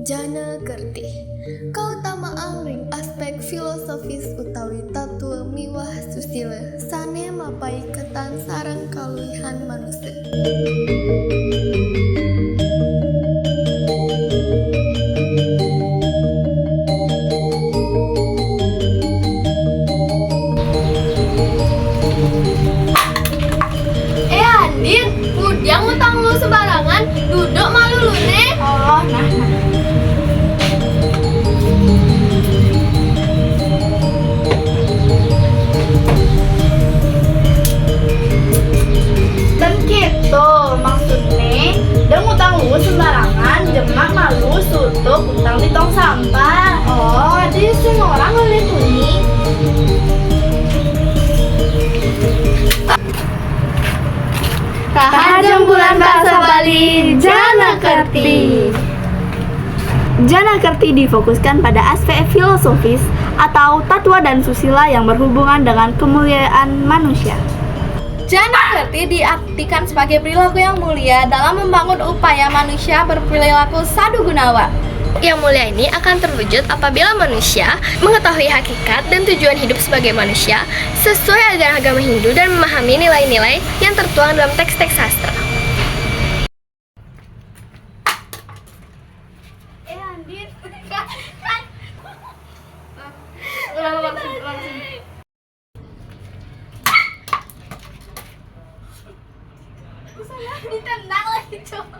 Jana Kerti kautamaan ring aspek filosofis utawi tatua miwah susila sane mapai ketan sareng kaluwihan manusia. Andin, kudang utang lu sembarangan, duduk malu lu nih. Oh, nah. Dan gitu maksudnya, dan utang lu sembarangan, jemak malu sutuk utang di tong sampah. Oh, dia semua orang ngeliat ini. Kahajeng bulan bahasa Bali, Jana Kerti. Jana Kerti difokuskan pada aspek filosofis atau tatwa dan susila yang berhubungan dengan kemuliaan manusia. Jana Kerti diartikan sebagai perilaku yang mulia dalam membangun upaya manusia berperilaku sadugunawa. Yang mulia ini akan terwujud apabila manusia mengetahui hakikat dan tujuan hidup sebagai manusia sesuai ajaran agama Hindu dan memahami nilai-nilai yang tertuang dalam teks-teks sastra. Andin, Ditendang lagi, coba.